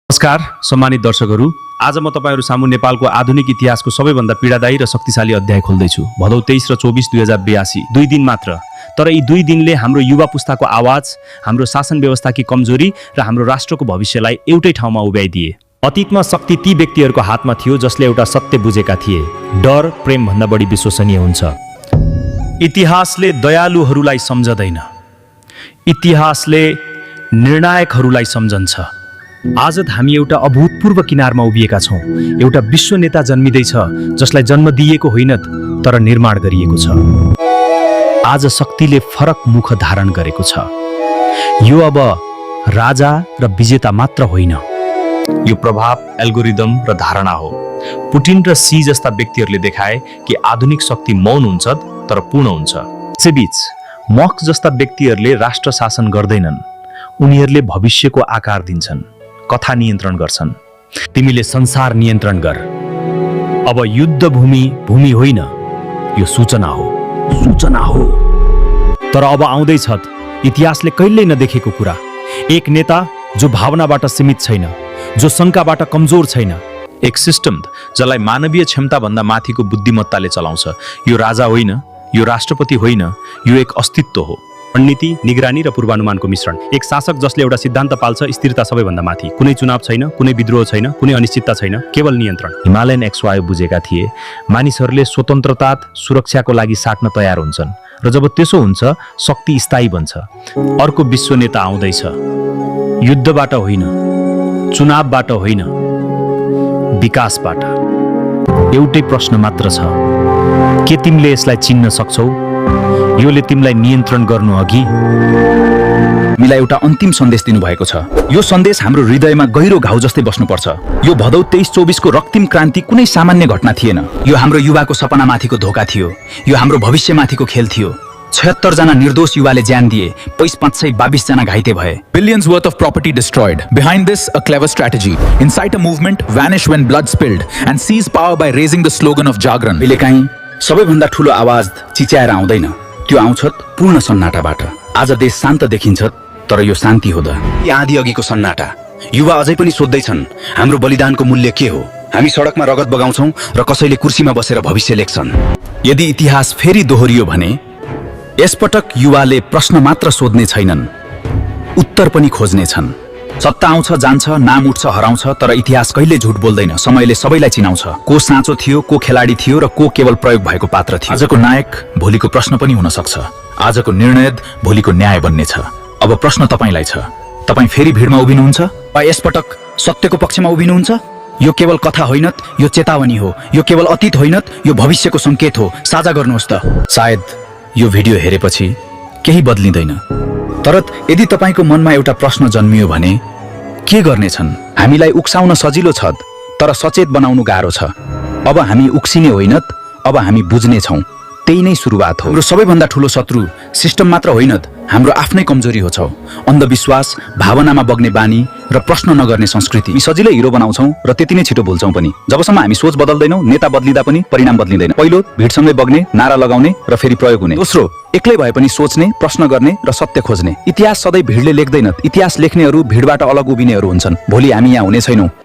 नमस्कार सम्मानित दर्शकहरू, आज म तपाईहरु सामु नेपालको आधुनिक इतिहासको सबैभन्दा पीडादायी र शक्तिशाली अध्याय खोल्दैछु। भदौ 23 र 24 2082, 2 दिन मात्र। तर यी 2 दिनले हाम्रो युवा पुस्ताको आवाज, हाम्रो शासन व्यवस्थाकी कमजोरी र हाम्रो राष्ट्रको भविष्यलाई एउटै ठाउँमा उभ्याइदिए। अतीतमा शक्ति ती व्यक्तिहरूको हातमा थियो जसले एउटा सत्य बुझेका थिए, डर प्रेम भन्दा बढी विश्वसनीय हुन्छ। इतिहासले दयालुहरूलाई सम्झदैन, इतिहासले निर्णायकहरूलाई सम्झन्छ। आज हामी एउटा अभूतपूर्व किनारमा उभिएका छौं। एउटा विश्व नेता जन्मिँदैछ जसलाई जन्म दिएको होइन तर निर्माण गरिएको छ। आज शक्तिले फरक मुख धारण गरेको छ। यो अब राजा र विजेता मात्र होइन, यो प्रभाव, एल्गोरिदम र धारणा हो। पुटिन र सी जस्ता व्यक्तिहरूले देखाए कि आधुनिक शक्ति मौन हुन्छ तर पूर्ण हुन्छ। यसैबीच मस्क जस्ता व्यक्तिहरूले राष्ट्र शासन गर्दैनन्, उनीहरूले भविष्यको आकार दिन्छन्, कथा नियन्त्रण गर्छन्। तिमीले संसार नियन्त्रण गर। अब युद्ध भूमि होइन, यो सूचना हो, सूचना हो। तर अब आउँदैछ इतिहासले कहिल्यै नदेखेको कुरा। एक नेता जो भावनाबाट सीमित छैन, जो शंकाबाट कमजोर छैन। एक सिस्टम जसलाई मानवीय क्षमता भन्दा माथिको बुद्धिमत्ताले चलाउँछ। यो राजा होइन, यो राष्ट्रपति होइन, यो एक अस्तित्व हो। रणनीति, निगरानी र पूर्वानुमानको मिश्रण। एक शासक जसले एउटा सिद्धान्त पाल्छ, स्थिरता सबैभन्दा माथि। कुनै चुनाव छैन, कुनै विद्रोह छैन, कुनै अनिश्चितता छैन, केवल नियन्त्रण। हिमालयन एक्सवायो बुझेका थिए, मानिसहरूले स्वतन्त्रता सुरक्षाको लागि साट्न तयार हुन्छन् र जब त्यसो हुन्छ शक्ति स्थायी बन्छ। अर्को विश्व नेता आउँदैछ, युद्धबाट होइन, चुनावबाट होइन, विकासबाट। एउटै प्रश्न मात्र छ, के तिमीले यसलाई चिन्न सक्छौ? योले तिमीलाई नियन्त्रण गर्नु अघि हामीलाई एउटा अन्तिम सन्देश दिनुभएको छ। यो सन्देश हाम्रो हृदयमा गहिरो घाउ जस्तै बस्नुपर्छ। यो भदौ 23-24 को रक्तिम क्रान्ति कुनै सामान्य घटना थिएन। यो हाम्रो युवाको सपनामाथिको धोका थियो। यो हाम्रो भविष्यमाथिको खेल थियो। 76 जना निर्दोष युवाले ज्यान दिए, 522 जना घाइते भए। Billions worth of property destroyed. Behind this, a clever strategy. Incite a movement, vanish when blood spilled, and seize power by raising the slogan of Jagran. कहिलेकाहीँ सबैभन्दा ठूलो आवाज चिच्याएर आउँदैन, त्यो आउँछ पूर्ण सन्नाटाबाट। आज देश शान्त देखिन्छ, तर यो शान्ति हो त आँधी अघिको सन्नाटा। युवा अझै पनि सोध्दैछन्, हाम्रो बलिदानको मूल्य के हो? हामी सडकमा रगत बगाउँछौं र कसैले कुर्सीमा बसेर भविष्य लेख्छन्। यदि इतिहास फेरि दोहोरियो भने यसपटक युवाले प्रश्न मात्र सोध्ने छैनन्, उत्तर पनि खोज्ने छन्। सत्ता आउँछ जान्छ, नाम उठ्छ हराउँछ, तर इतिहास कहिले झुट बोल्दैन। समयले सबैलाई चिनाउँछ, को साँचो थियो, को खेलाडी थियो र को केवल प्रयोग भएको पात्र थियो। आजको नायक भोलिको प्रश्न पनि हुन सक्छ। आजको निर्णय भोलिको न्याय बन्नेछ। अब प्रश्न तपाईलाई छ, तपाई फेरि भिडमा उभिनुहुन्छ वा यसपटक सत्यको पक्षमा उभिनुहुन्छ? यो केवल कथा होइन, यो चेतावनी हो। यो केवल अतीत होइन, यो भविष्यको संकेत हो। साझा गर्नुहोस् त। सायद यो भिडियो हेरेपछि केही बदलिँदैन, तर यदि तपाईको मनमा एउटा प्रश्न जन्मियो भने के गर्नेछन्? हामीलाई उक्साउन सजिलो छ, तर सचेत बनाउनु गाह्रो छ। अब हामी उक्सिने होइन, अब हामी बुझ्ने छौं। त्यही नै सुरुवात हो। हाम्रो सबैभन्दा ठूलो शत्रु सिस्टम मात्र होइन, हाम्रो आफ्नै कमजोरी हो। अन्धविश्वास, भावनामा बग्ने बानी र प्रश्न नगर्ने संस्कृति। सजिलै हिरो बनाउँछौं र त्यति नै छिटो भुल्छौं पनि। जबसम्म हामी सोच बदल्दैनौं, नेता बदलिँदा पनि परिणाम बदलिँदैन। पहिलो, भिडसँगै बग्ने, नारा लगाउने र फेरि प्रयोग हुने। दोस्रो, एक्लै भए पनि सोच्ने, प्रश्न गर्ने र सत्य खोज्ने। इतिहास सधैँ भिडले लेख्दैन, इतिहास लेख्नेहरू भिडबाट अलग उभिनेहरू हुन्छन्। भोलि हामी यहाँ हुने छैनौं।